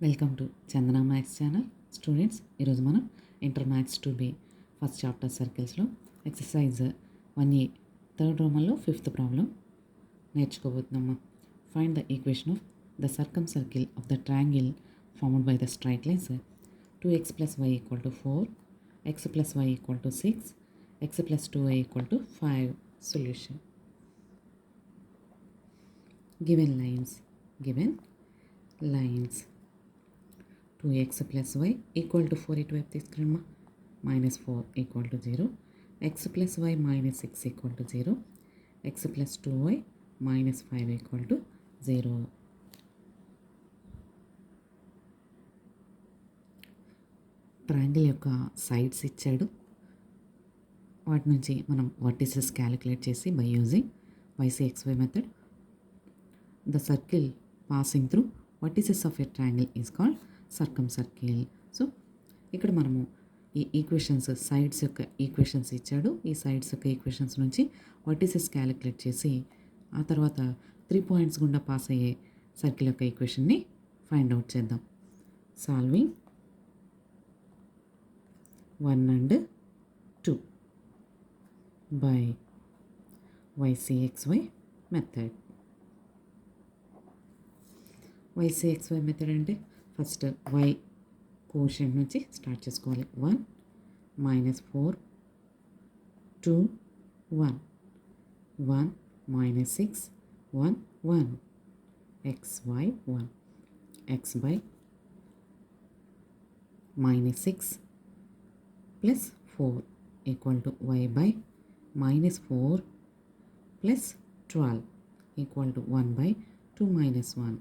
Welcome to Chandana maths channel. Students, ఈరోజు మనం inter maths 2B first chapter సర్కిల్స్లో exercise 1A third రోమన్లో fifth problem నేర్చుకోబోతున్నాము. Find the equation of the circumcircle of the triangle formed by the straight lines 2x + y = 4, x + y = 6, x + 2y = 5. Solution. Given lines 2x + y = 4 ఇటువైపు తీసుకురమ్మా. -4 = 0, x + y - 6 = 0, x + 2y - 5 = 0. Triangle యొక్క sides ఇచ్చాడు. వాటి నుంచి మనం vertices calculate చేసి by using YCXY method the circle passing through vertices of a triangle is called circumcircle. So ఇక్కడ మనము ఈ ఈక్వేషన్స్ సైడ్స్ యొక్క ఈక్వేషన్స్ ఇచ్చాడు. ఈ సైడ్స్ యొక్క ఈక్వేషన్స్ నుంచి వర్టిసెస్ క్యాలిక్యులేట్ చేసి ఆ తర్వాత 3 పాయింట్స్ గుండా పాస్ అయ్యే సర్కిల్ యొక్క ఈక్వేషన్ని ఫైండ్ అవుట్ చేద్దాం. Solving 1 and 2 by YCXY method. YCXY method అంటే ఫస్ట్ y కోషెంట్ నుంచి స్టార్ట్ చేసుకోవాలి. 1 -4 2 1 1 -6 1 1 xy 1 x by -6 plus 4 equal to y by -4 plus 12 equal to 1 by 2 minus 1.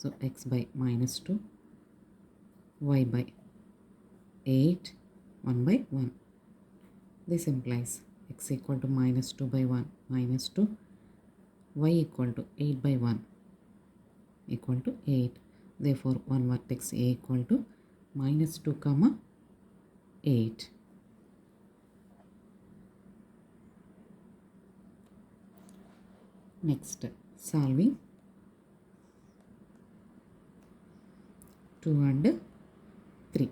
So x by -2, y by 8, 1 by 1. This implies x equal to -2 by 1 -2, y equal to 8 by 1 equal to 8. Therefore, one vertex A equal to -2, 8. Next, solving 2 and 3.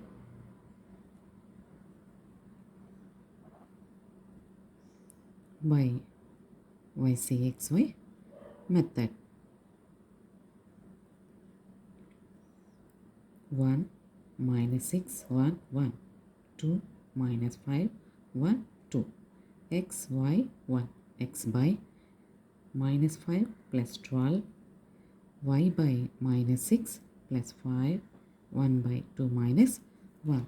By YCXY method. 1 -6 1 1 2 -5 1 2 x y 1 x by -5 plus 12 y by -6 plus 5 1 by 2 minus 1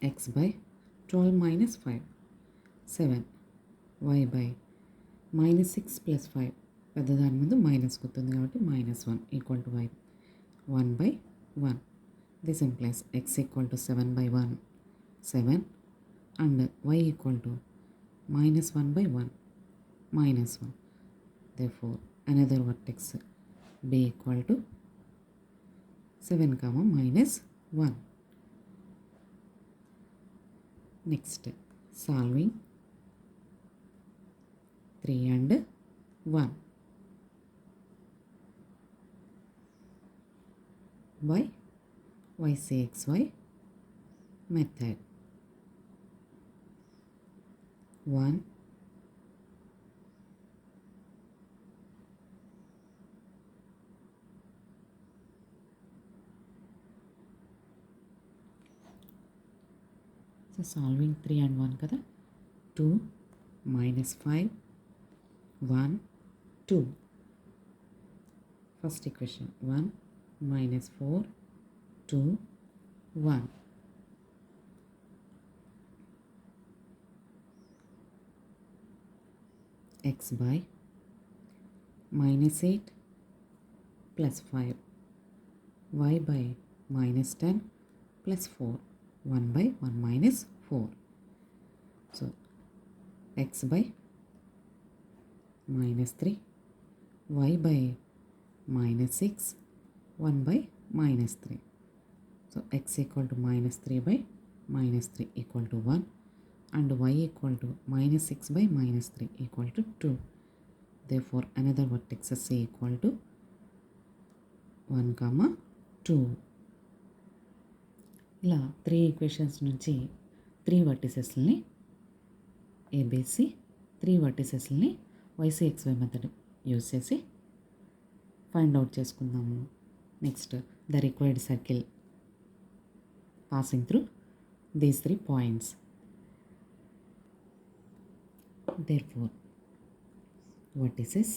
x by 12 minus 5 7 y by -6 plus 5 పెద్ద దాని ముందు minus గుర్తుంది కాబట్టి -1 equal to y 1 by 1. This implies x equal to 7 by 1 7 and y equal to -1 by 1 -1. Therefore, another vertex B equal to 7, -1. Next, solving 3 and 1 by YCXY method. 1 So solving 3 and 1 kada 2 -5 1 2. First equation 1 -4 2 1 x by -8 plus 5 y by -10 plus 4 1 by 1 minus 4. So x by -3 y by -6 1 by -3. So x equal to -3 by -3 equal to 1 and y equal to -6 by -3 equal to 2. Therefore, another vertex C equal to 1, 2. ఇలా 3 equations నుంచి 3 వర్టిసెస్ని ABC 3 వర్టిసెస్ని YCXY method use చేసి find out చేసుకుందాము. Next the required circle passing through these 3 points. Therefore, vertices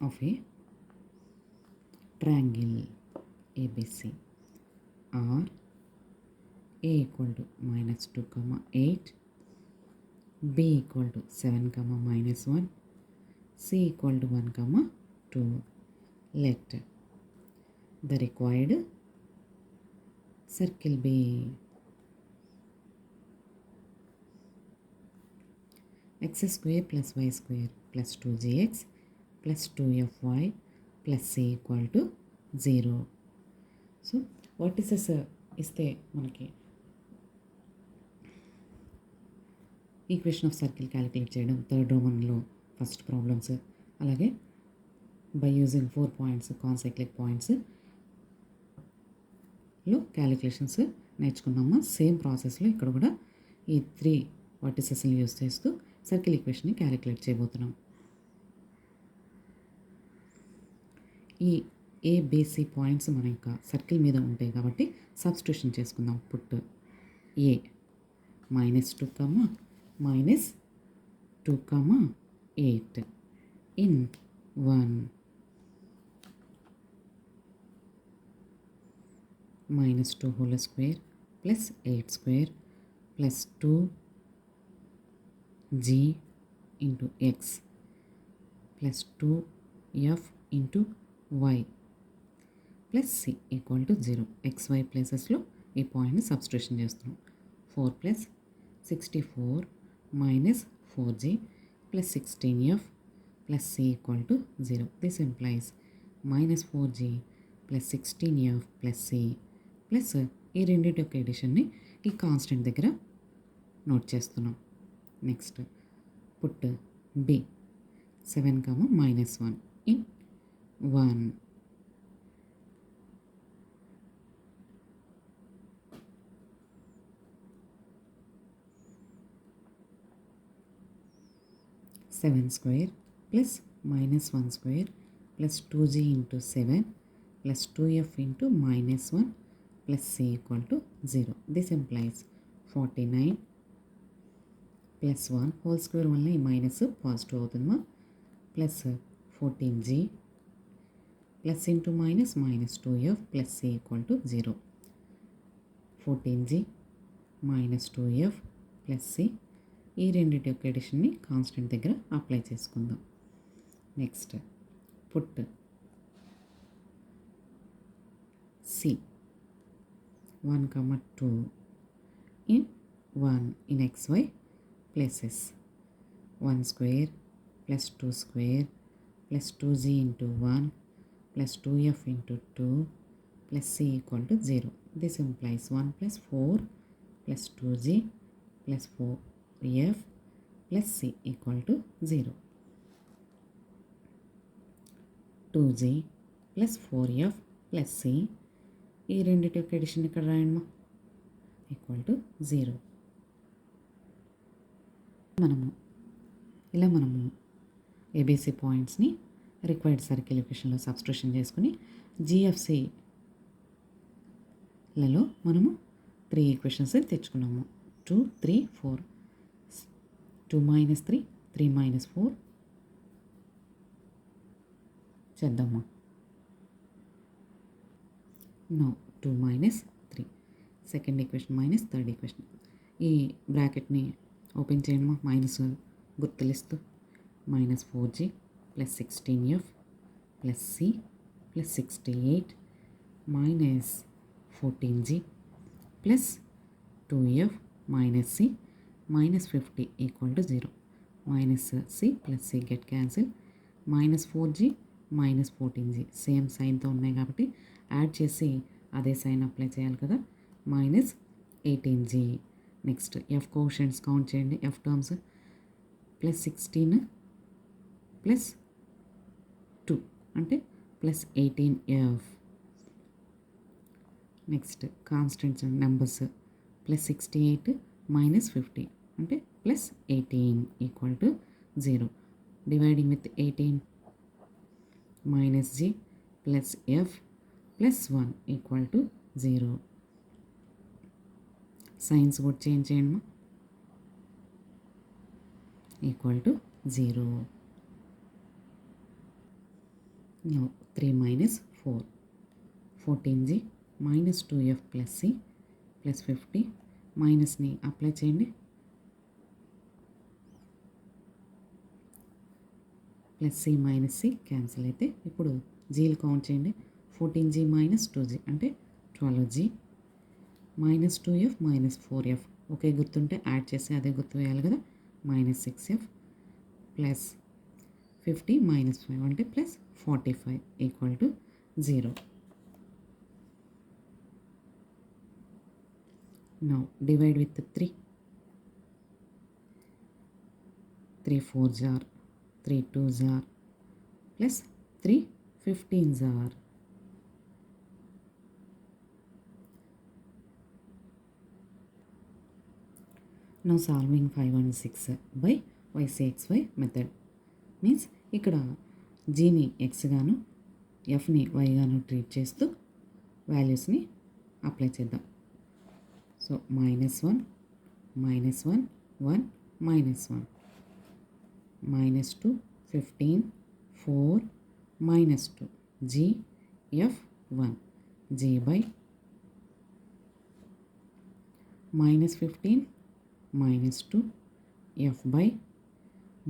of a triangle ABC are A equal to -2, 8, B equal to 7, -1, C equal to 1, 2. Let the required circle be x square plus y square plus 2gx plus 2fy plus c equal to 0. So vertices ఇస్తే మనకి equation of circle calculate చేయడం third రోమన్లో first problems, అలాగే by using 4 points concyclic points లో calculations నేర్చుకున్నామా. Same ప్రాసెస్లో ఇక్కడ కూడా ఈ 3 వర్టిసెస్ని use చేస్తూ సర్కిల్ ఈక్వేషన్ని క్యాలిక్యులేట్ చేయబోతున్నాం. ఈ ఏబిసి పాయింట్స్ మన యొక్క సర్కిల్ మీద ఉంటాయి కాబట్టి సబ్స్టిట్యూషన్ చేసుకుందాం. Put a -2, -2, 8 in 1 -2 whole square plus 8 square plus 2g into x plus 2f into y plus c equal to 0. xy ప్లేసెస్లో ఈ పాయింట్ని సబ్స్టిట్యూషన్ చేస్తున్నాం. 4 plus 64 minus 4g plus 16f plus c equal to 0. This implies minus 4g plus 16f plus c plus ఈ రెండింటి యొక్క ఎడిషన్ని ఈ constant దగ్గర నోట్ చేస్తున్నాం. Next put B 7, -1 in 1 7 square plus -1 square plus 2g into 7 plus 2f into -1 plus c equal to 0. This implies 49 plus 1 whole square వల్ల ఈ minus positive అవుతుందమ్మా, plus 14g plus into minus -2f plus c equal to 0. 14g -2f plus c ఈ రెండింటి యొక్క ఎడిషన్ని constant దగ్గర apply చేసుకుందాం. Next put c 1, 2 in 1 in xy places. 1 square plus 2 square plus 2g into 1 plus 2f into 2 plus c equal to 0. This implies 1 plus 4 plus 2g plus 4f plus c equal to 0. 2g plus 4f plus c ఈ రెండింటి యొక్క edition ఇక్కడ రాయమ్మా equal to 0. మనము ABC పాయింట్స్ని required circle ఈక్వేషన్లో substitution చేసుకుని జిఎఫ్సిలలో మనము 3 equations తెచ్చుకున్నాము. 2, 3, 4. 2 - 3, 3 - 4 చేద్దామా. No 2 - 3 second equation minus third equation. ఈ బ్రాకెట్ని ఓపెన్ చేయడమా, మైనస్ గుర్తులిస్తూ -4g plus 16f plus c plus 68 minus 14g plus 2f minus c minus 50 equal to 0. Minus c plus c get cancel, -4g minus 14g same సైన్తో ఉన్నాయి కాబట్టి add చేసి అదే sign apply చేయాలి కదా. -18g. నెక్స్ట్ ఎఫ్ కోషెంట్స్ కౌంట్ చేయండి. F terms +16 + అంటే plus 18f. Next constants numbers plus 68 minus 50 అంటే plus 18 equal to 0. Dividing with 18 minus g plus f plus 1 equal to 0. Science కూడా చేంజ్ చేయండి equal to 0. Now 3 minus 4, 14g minus 2f plus c plus 50 మైనస్ని apply చేయండి. Plus C minus C cancel అయితే ఇప్పుడు జీలు count చేయండి. 14g minus 2g అంటే 12g minus 2f minus 4f ఒకే గుర్తుంటే add చేసి అదే గుర్తు వేయాలి కదా. మైనస్ 6f ప్లస్ 50 మైనస్ 5 అంటే plus 45 equal to 0. Now divide with 3. 3 4s are, 3 2s are, plus 3 15s are. Now solving 5 and 6 by YCXY method means ఇక్కడ జీని X గాను ఎఫ్ని why గాను ట్రీట్ చేస్తూ వాల్యూస్ని అప్లై చేద్దాం. So -1 -1 1 -1 -2 15 4 -2 g f 1 g by -15 -2 f by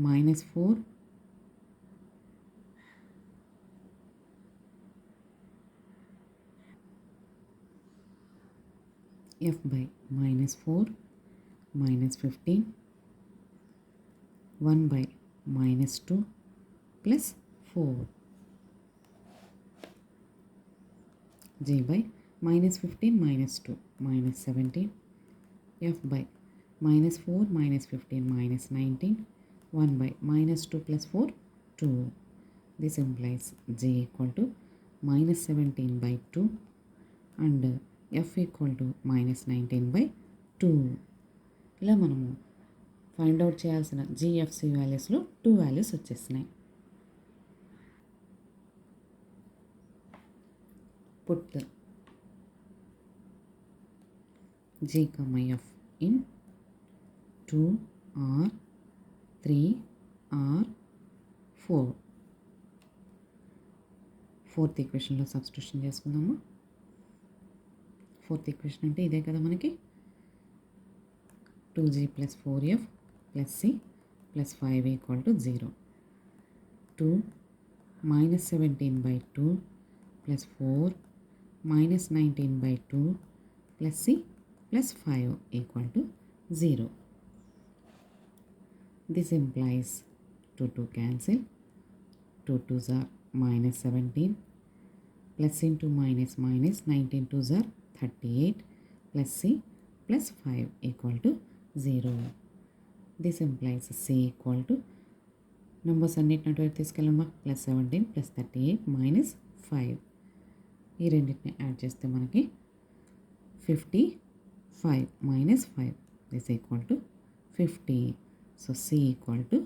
-4 f by -4 -15 1 by -2 plus 4 g by -15 -2 -17 f by -4 -15 -19 1 by -2 plus 4 2. This implies g equal to -17 by 2 and f equal to -19 by 2. ఇలా మనము find out చేయాల్సిన GFC వాల్యూస్లో 2 values వచ్చేసినాయి. Put g, f in 2 or 3 or 4. Fourth ఈక్వేషన్లో substitution చేసుకుందాము. Fourth equation అంటే ఇదే కదా మనకి. 2g plus 4f plus c plus 5 equal to 0. 2 minus 17 by 2 plus 4 minus 19 by 2 plus c plus 5 equal to 0. This implies 2 2 cancel. 2 2s are -17 plus into minus minus 19 2s are 38 plus c plus 5 equal to 0. This implies c equal to numbers అన్నిటిని అటువైపు తీసుకెళ్ళమ్మా. +17 +38 -5 ఈ రెండింటిని add చేస్తే మనకి 55 -5 is equal to 50. So c equal to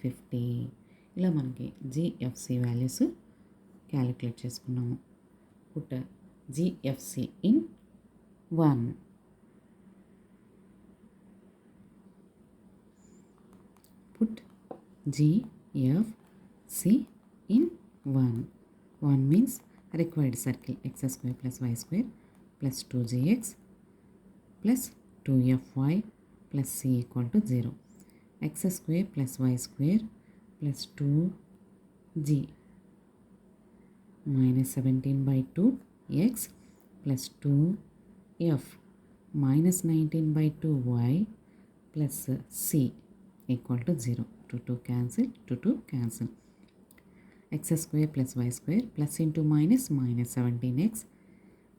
50. ఇలా మనకి GFC values calculate చేసుకున్నాము. Put GFC in 1. Put GFC in 1. 1 means required circle x square plus y square plus 2gx plus 2fy plus c equal to 0. X square plus y square plus 2g minus 17 by 2 x plus 2f minus 19 by 2y plus c equal to 0. 2 2 cancel, 2 2 cancel. X square plus y square plus into minus minus 17x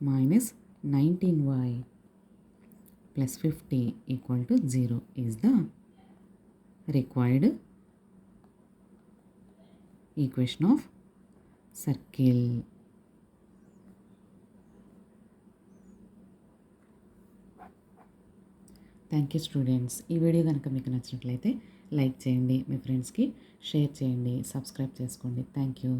minus 19y plus 50 equal to 0 is the required equation of circle. Thank you students. ఈ video కనుక మీకు నచ్చినట్లయితే like చేయండి, మీ ఫ్రెండ్స్కి share చేయండి, subscribe చేసుకోండి. Thank you.